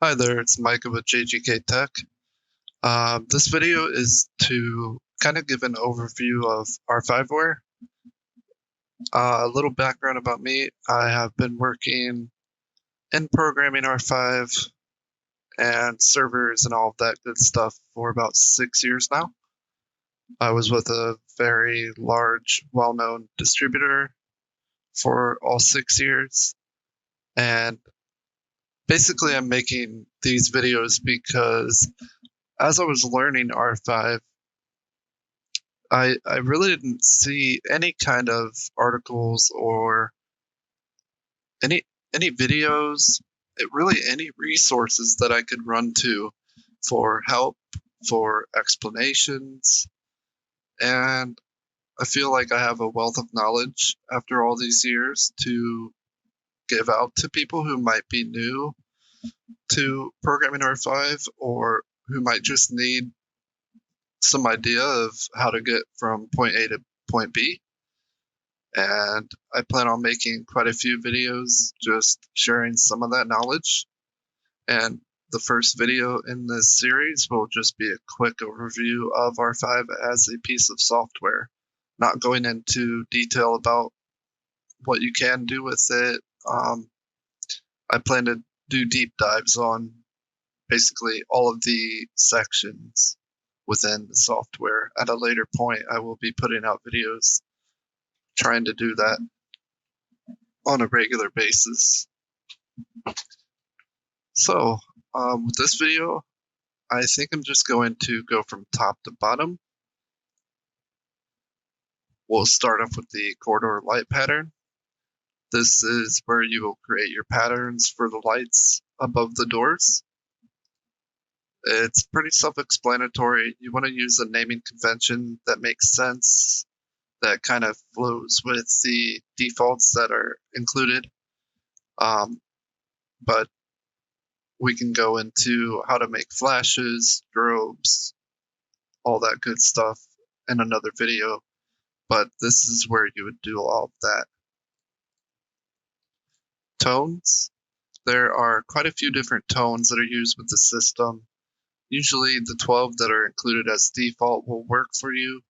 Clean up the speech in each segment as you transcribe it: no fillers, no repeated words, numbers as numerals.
Hi there, it's Micah with JGK Tech. This video is to kind of give an overview of R5Ware. A little background about me. I have been working in programming R5 and servers and all of that good stuff for about 6 years now. I was with a very large, well-known distributor for all 6 years. And basically, I'm making these videos because as I was learning R5, I really didn't see any kind of articles or any any videos, really any resources that I could run to for help, for explanations, and I feel like I have a wealth of knowledge after all these years to give out to people who might be new to programming R5 or who might just need some idea of how to get from point A to point B. And I plan on making quite a few videos just sharing some of that knowledge. And the first video in this series will just be a quick overview of R5 as a piece of software, not going into detail about what you can do with it. I plan to do deep dives on basically all of the sections within the software. At a later point, I will be putting out videos trying to do that on a regular basis. So, with this video, I think I'm just going to go from top to bottom. We'll start off with the corridor light pattern. This is where you will create your patterns for the lights above the doors. It's pretty self-explanatory. You want to use a naming convention that makes sense, that kind of flows with the defaults that are included. But we can go into how to make flashes, strobes, all that good stuff in another video, but this is where you would do all of that. Tones. There are quite a few different tones that are used with the system. Usually the 12 that are included as default will work for you.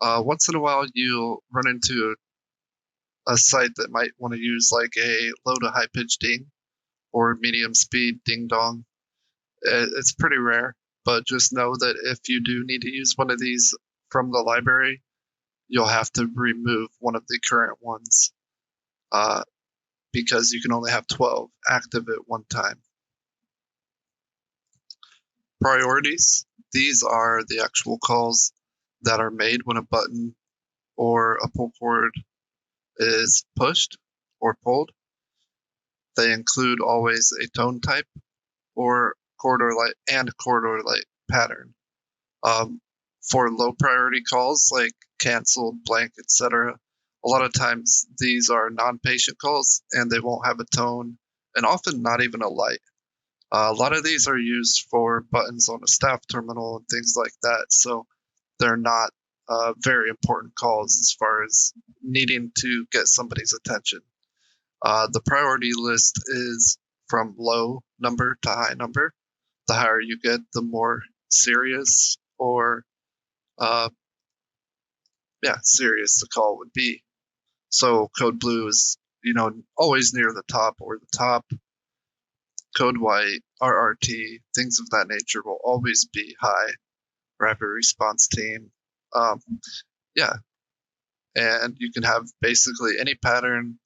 Once in a while you'll run into a site that might want to use like a low to high pitch ding or medium speed ding dong. It's pretty rare, but just know that if you do need to use one of these from the library, you'll have to remove one of the current ones because you can only have 12 active at one time. Priorities. These are the actual calls that are made when a button or a pull cord is pushed or pulled. They include always a tone type or corridor light pattern. For low priority calls like canceled, blank, etc., a lot of times these are non-patient calls and they won't have a tone and often not even a light. A lot of these are used for buttons on a staff terminal and things like that, so they're not very important calls as far as needing to get somebody's attention. The priority list is from low number to high number. The higher you get, the more serious or serious the call would be. So code blue is, always near the top or the top. Code white, RRT, things of that nature will always be high. Rapid response team. Um, yeah, and you can have basically any pattern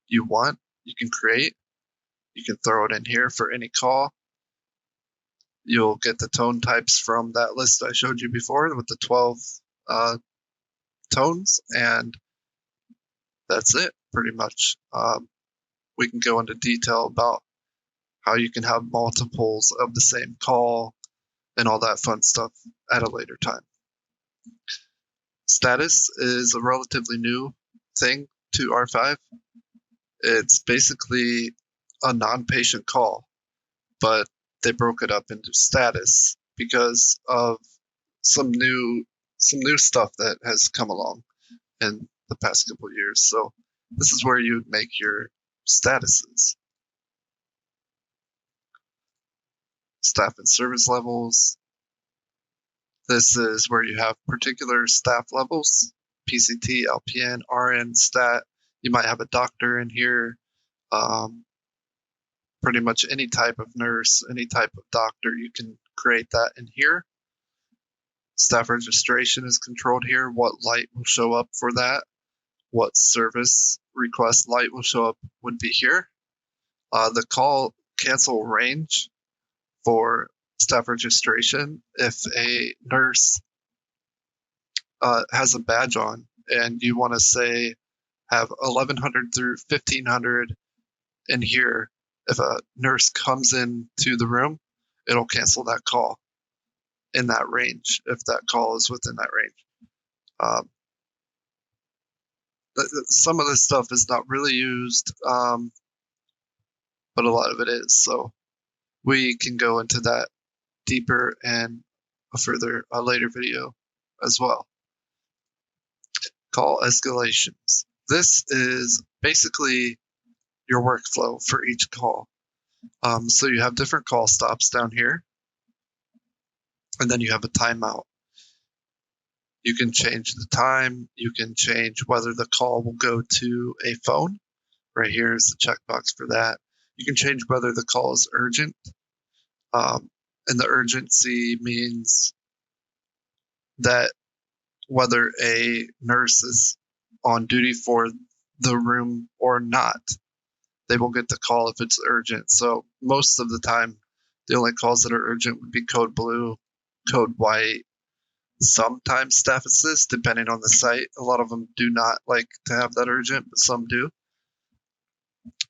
you want, you can create. You can throw it in here for any call. You'll get the tone types from that list I showed you before with the 12 tones, and that's it pretty much. We can go into detail about how you can have multiples of the same call and all that fun stuff at a later time. Status is a relatively new thing to R5. It's basically a non-patient call, but they broke it up into status because of some new stuff that has come along in the past couple of years. So this is where you would make your statuses. staff and service levels. This is where you have particular staff levels, PCT, LPN, RN, stat. You might have a doctor in here, pretty much any type of nurse, any type of doctor, you can create that in here. Staff registration is controlled here. What light will show up for that? What service request light will show up would be here. The call cancel range for staff registration. If a nurse has a badge on and you want to say have 1100 through 1500 in here, if a nurse comes into the room, it'll cancel that call in that range if that call is within that range. Some of this stuff is not really used, but a lot of it is. So we can go into that deeper in a later video as well. Call escalations. This is basically your workflow for each call. So you have different call stops down here, and then you have a timeout. You can change the time. You can change whether the call will go to a phone. Right here is the checkbox for that. You can change whether the call is urgent. And the urgency means that whether a nurse is on duty for the room or not, they will get the call if it's urgent. So most of the time, the only calls that are urgent would be code blue, code white, sometimes staff assist, depending on the site. A lot of them do not like to have that urgent, but some do.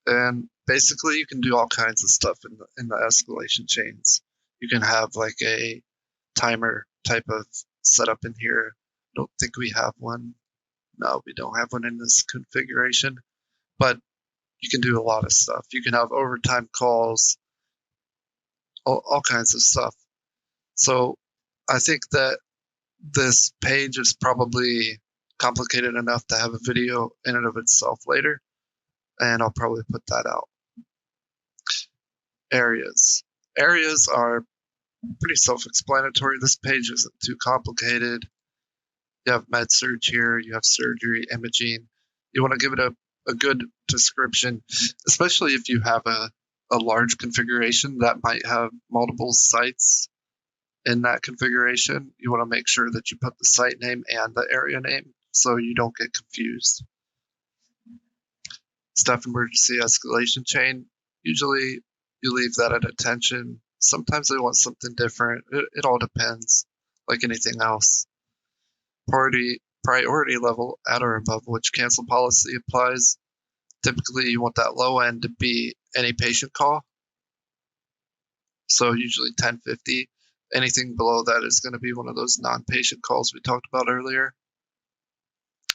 And basically, you can do all kinds of stuff in the escalation chains. You can have like a timer type of setup in here. I don't think we have one. No, we don't have one in this configuration, but you can do a lot of stuff. You can have overtime calls, all kinds of stuff. So I think that this page is probably complicated enough to have a video in and of itself later, and I'll probably put that out. Areas. Areas are pretty self-explanatory. This page isn't too complicated. You have med surg here, you have surgery, imaging. You want to give it a good description, especially if you have a large configuration that might have multiple sites in that configuration. You want to make sure that you put the site name and the area name so you don't get confused. Staff emergency escalation chain. Usually you leave that at attention. Sometimes they want something different. It all depends, like anything else. Priority level at or above which cancel policy applies. Typically, you want that low end to be any patient call. So usually 1050. Anything below that is going to be one of those non-patient calls we talked about earlier.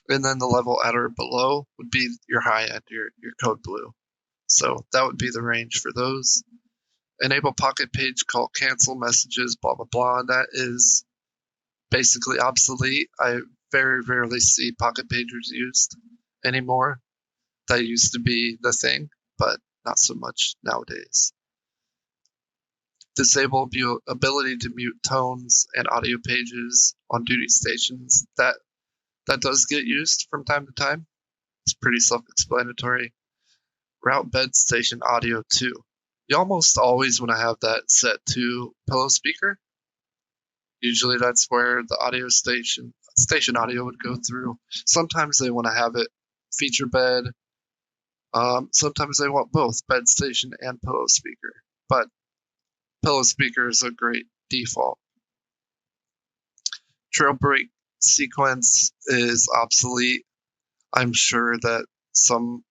And then the level at or below would be your high end, your code blue. So that would be the range for those. Enable pocket page call cancel messages, blah, blah, blah. That is basically obsolete. I very rarely see pocket pagers used anymore. That used to be the thing, but not so much nowadays. Disable ability to mute tones and audio pages on duty stations. That does get used from time to time. It's pretty self-explanatory. Route bed station audio to. You almost always want to have that set to pillow speaker. Usually that's where the audio station audio would go through. Sometimes they want to have it feature bed. Sometimes they want both bed station and pillow speaker, but pillow speaker is a great default. Trail break sequence is obsolete. I'm sure that some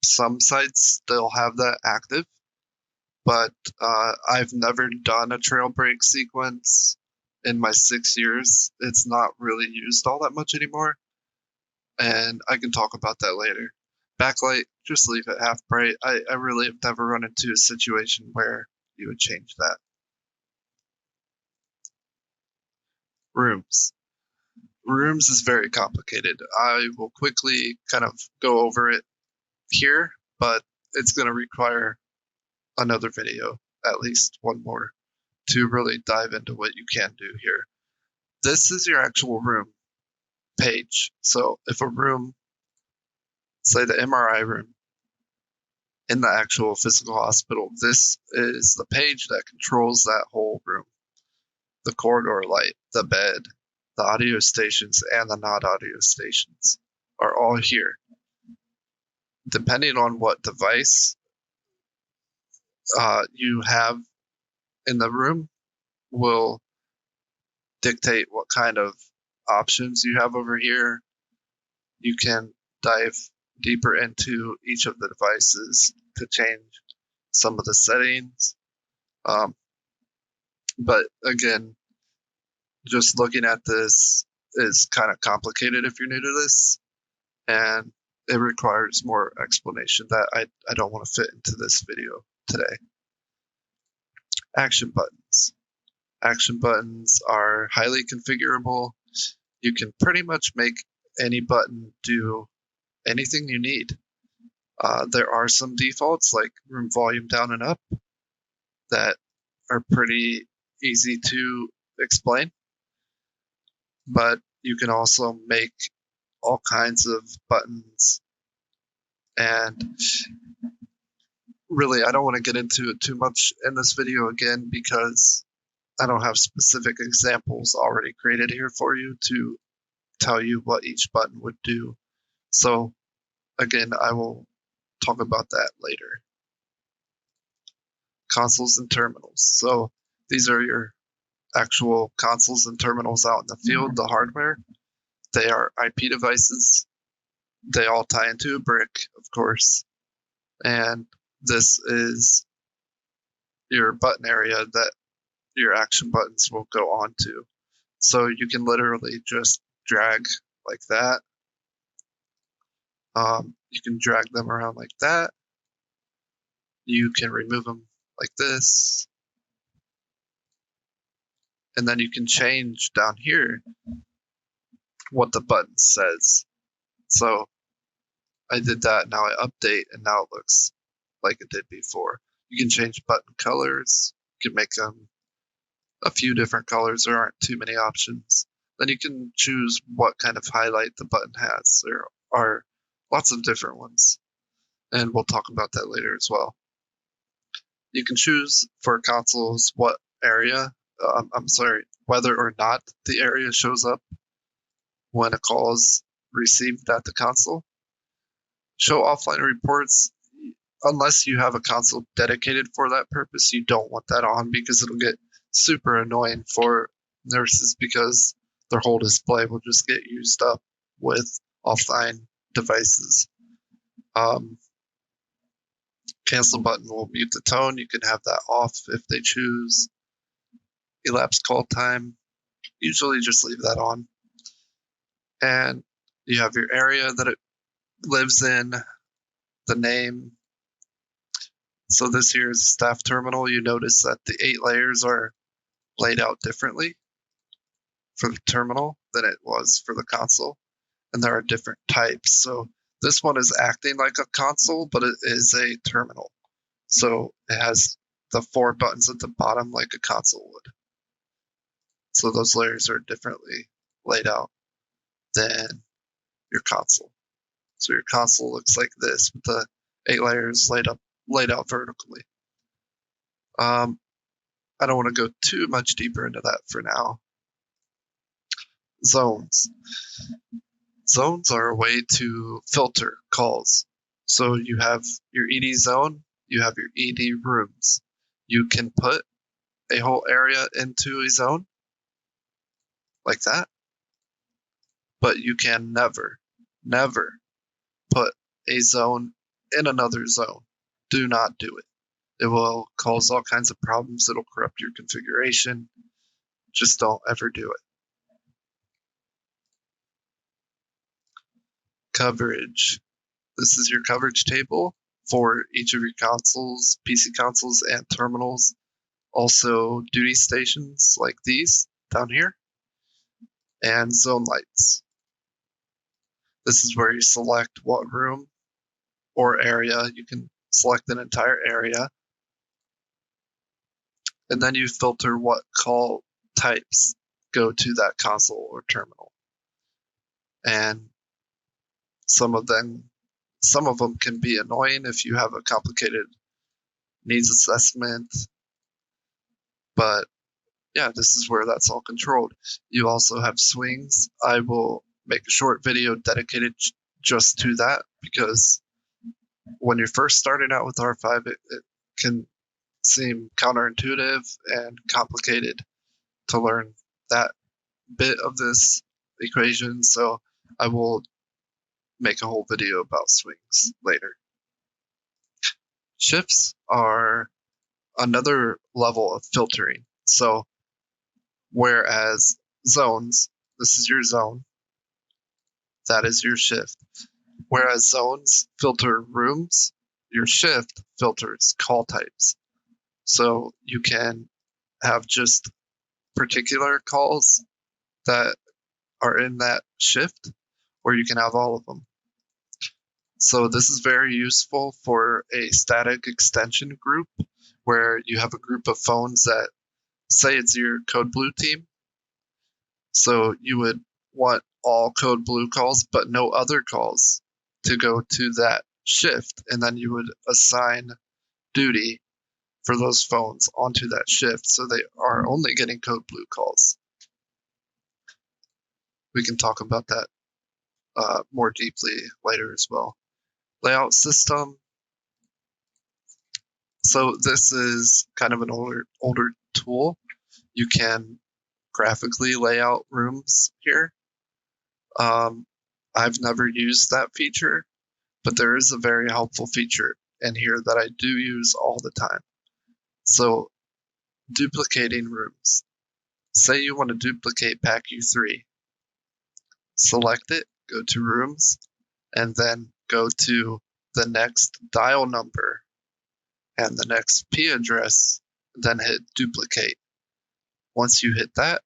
sites still have that active, but I've never done a trail break sequence in my 6 years. It's not really used all that much anymore, and I can talk about that later. Backlight, just leave it half bright. I really have never run into a situation where you would change that. Rooms. Rooms is very complicated. I will quickly kind of go over it here, but it's going to require another video, at least one more. to really dive into what you can do here. This is your actual room page. So if a room, say the MRI room in the actual physical hospital, this is the page that controls that whole room. The corridor light, the bed, the audio stations, and the not audio stations are all here. Depending on what device you have in the room will dictate what kind of options you have over here. You can dive deeper into each of the devices to change some of the settings. But again, just looking at this is kind of complicated if you're new to this, and it requires more explanation that I don't want to fit into this video today. Action buttons. Action buttons are highly configurable. You can pretty much make any button do anything you need. There are some defaults like room volume down and up that are pretty easy to explain, but you can also make all kinds of buttons. And really, I don't want to get into it too much in this video again because I don't have specific examples already created here for you to tell you what each button would do. So again, I will talk about that later. Consoles and terminals. So these are your actual consoles and terminals out in the field, the hardware. They are IP devices. They all tie into a brick, of course. And this is your button area that your action buttons will go on to. So you can literally just drag like that. You can drag them around like that. You can remove them like this. And then you can change down here what the button says. So I did that, now I update, and now it looks like it did before. You can change button colors. You can make them a few different colors. There aren't too many options. Then you can choose what kind of highlight the button has. There are lots of different ones, and we'll talk about that later as well. You can choose for consoles what area, whether or not the area shows up when a call is received at the console. Show offline reports. Unless you have a console dedicated for that purpose, you don't want that on because it'll get super annoying for nurses because their whole display will just get used up with offline devices. Cancel button will mute the tone. You can have that off if they choose. Elapsed call time. Usually just leave that on. And you have your area that it lives in, the name. So this here is staff terminal. You notice that the 8 layers are laid out differently for the terminal than it was for the console. And there are different types. So this one is acting like a console, but it is a terminal. So it has the 4 buttons at the bottom like a console would. So those layers are differently laid out than your console. So your console looks like this with the 8 layers laid out vertically. I don't want to go too much deeper into that for now. Zones. Zones are a way to filter calls. So you have your ED zone, you have your ED rooms. You can put a whole area into a zone like that, but you can never put a zone in another zone. Do not do it. It will cause all kinds of problems. It'll corrupt your configuration. Just don't ever do it. Coverage. This is your coverage table for each of your consoles, PC consoles, and terminals. Also duty stations like these down here, and zone lights. This is where you select what room or area. You can select an entire area. and then you filter what call types go to that console or terminal. And some of them can be annoying if you have a complicated needs assessment, but yeah, this is where that's all controlled. You also have swings. I will make a short video dedicated just to that, because when you're first starting out with R5, it can seem counterintuitive and complicated to learn that bit of this equation. So I will make a whole video about swings later. Shifts are another level of filtering. So whereas zones, this is your zone, that is your shift. Whereas zones filter rooms, your shift filters call types. So you can have just particular calls that are in that shift, or you can have all of them. So this is very useful for a static extension group where you have a group of phones that say it's your code blue team. So you would want all code blue calls, but no other calls to go to that shift. And then you would assign duty for those phones onto that shift, so they are only getting code blue calls. We can talk about that more deeply later as well. Layout system. So this is kind of an older tool. You can graphically lay out rooms here. I've never used that feature, but there is a very helpful feature in here that I do use all the time. So duplicating rooms. Say you want to duplicate pack U3. Select it, go to rooms, and then go to the next dial number and the next P address, then hit duplicate. Once you hit that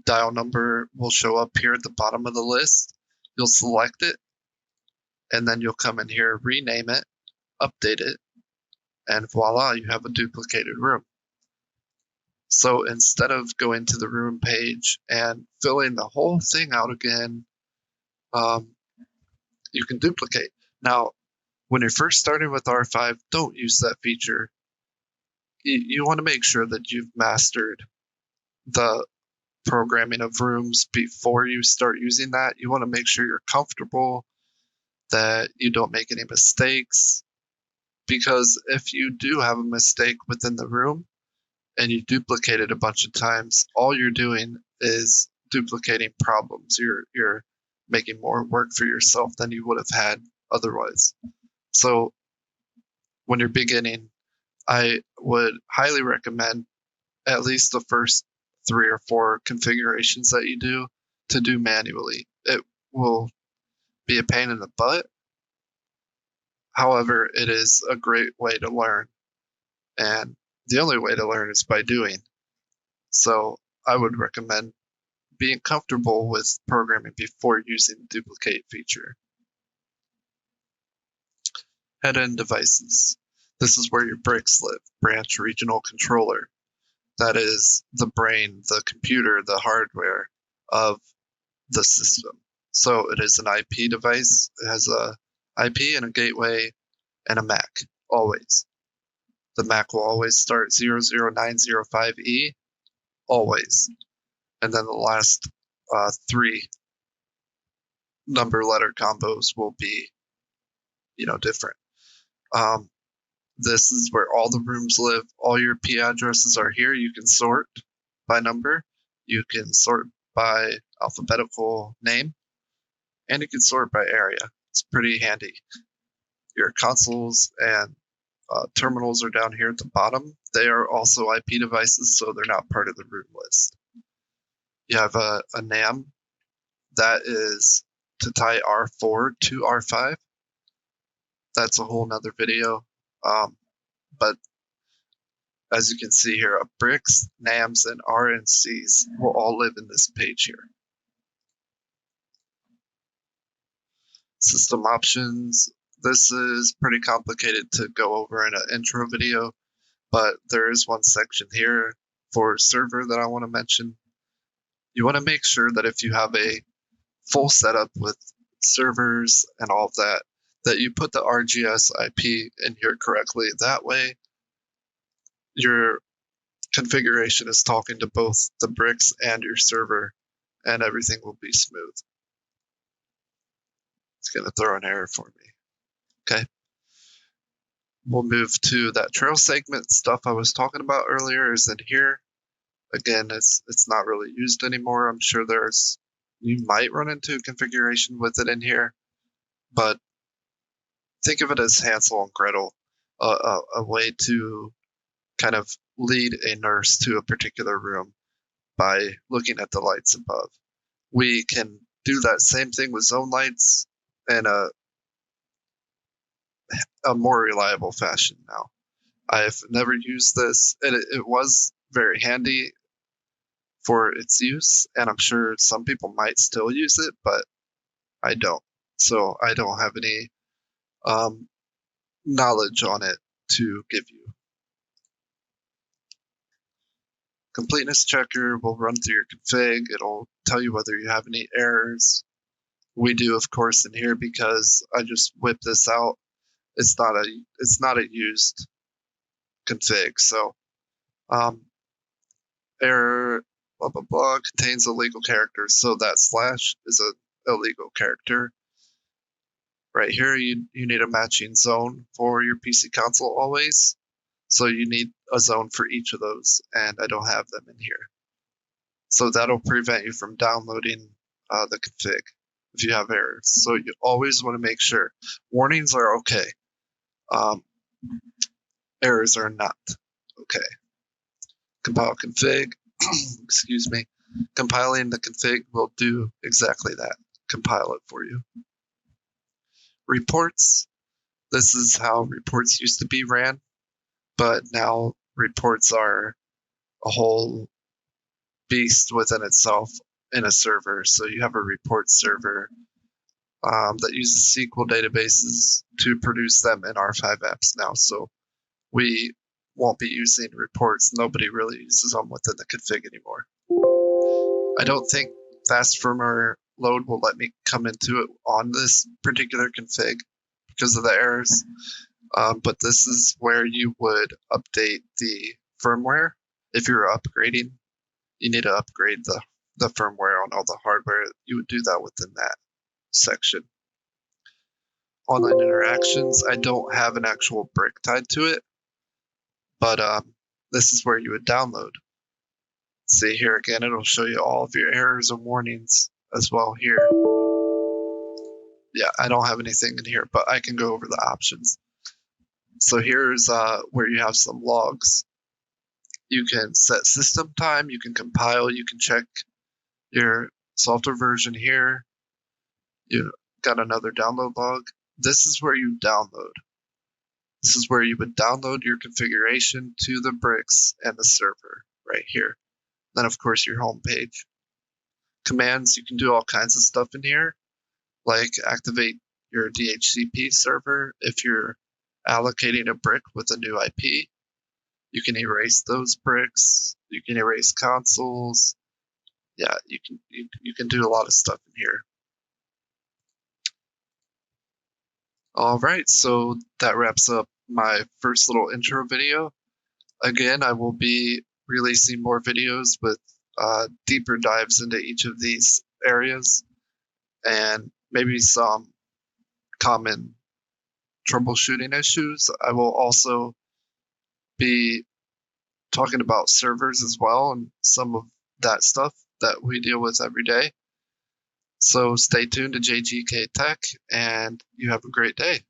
dial number will show up here at the bottom of the list. You'll select it, and then you'll come in here, rename it, update it, and voila, you have a duplicated room. So instead of going to the room page and filling the whole thing out again, you can duplicate. Now, when you're first starting with R5, don't use that feature. You want to make sure that you've mastered the programming of rooms before you start using that. You want to make sure you're comfortable, that you don't make any mistakes, because if you do have a mistake within the room and you duplicate it a bunch of times, all you're doing is duplicating problems. You're making more work for yourself than you would have had otherwise. So when you're beginning, I would highly recommend at least the first 3 or 4 configurations that you do to do manually. It will be a pain in the butt. However, it is a great way to learn. And the only way to learn is by doing. So I would recommend being comfortable with programming before using the duplicate feature. Head-end devices. This is where your bricks live. Branch regional controller. That is the brain, the computer, the hardware of the system. So it is an IP device. It has a IP and a gateway and a MAC, always. The MAC will always start 00905E, always. And then the last 3 number letter combos will be, different. This is where all the rooms live. All your P addresses are here. You can sort by number. You can sort by alphabetical name. And you can sort by area. It's pretty handy. Your consoles and terminals are down here at the bottom. They are also IP devices, so they're not part of the room list. You have a NAM. That is to tie R4 to R5. That's a whole nother video. But as you can see here, bricks, NAMs, and RNCs will all live in this page here. System options. This is pretty complicated to go over in an intro video, but there is one section here for server that I want to mention. You want to make sure that if you have a full setup with servers and all of that, that you put the RGS IP in here correctly. That way, your configuration is talking to both the bricks and your server, and everything will be smooth. It's going to throw an error for me. Okay. We'll move to that trail segment stuff I was talking about earlier is in here. Again, it's not really used anymore. I'm sure you might run into configuration with it in here, but think of it as Hansel and Gretel, a way to kind of lead a nurse to a particular room by looking at the lights above. We can do that same thing with zone lights in a more reliable fashion now. I've never used this, and it was very handy for its use, and I'm sure some people might still use it, but I don't. So I don't have any knowledge on it to give you. Completeness checker will run through your config. It'll tell you whether you have any errors. We do, of course, in here because I just whipped this out. It's not a used config. So error blah blah blah contains illegal characters. So that slash is a illegal character. Right here, you need a matching zone for your PC console always. So you need a zone for each of those, and I don't have them in here. So that'll prevent you from downloading the config if you have errors. So you always want to make sure. Warnings are okay. Errors are not okay. Compile config. Excuse me. Compiling the config will do exactly that. Compile it for you. Reports. This is how reports used to be ran, but now reports are a whole beast within itself in a server. So you have a report server that uses SQL databases to produce them in R5 apps now. So we won't be using reports. Nobody really uses them within the config anymore. I don't think fast firmware load will let me come into it on this particular config because of the errors. But this is where you would update the firmware. If you're upgrading, you need to upgrade the firmware on all the hardware. You would do that within that section. Online interactions, I don't have an actual brick tied to it, but this is where you would download. See here again, it'll show you all of your errors and warnings as well here. Yeah, I don't have anything in here, but I can go over the options. So here's where you have some logs. You can set system time, you can compile, you can check your software version here. You got another download log. This is where you download. This is where you would download your configuration to the bricks and the server right here. Then, of course, your home page. Commands, you can do all kinds of stuff in here, like activate your DHCP server if you're allocating a brick with a new IP. You can erase those bricks. You can erase consoles. Yeah, you can do a lot of stuff in here. All right, so that wraps up my first little intro video. Again, I will be releasing more videos with deeper dives into each of these areas and maybe some common troubleshooting issues. I will also be talking about servers as well and some of that stuff that we deal with every day. So stay tuned to JGK Tech, and you have a great day.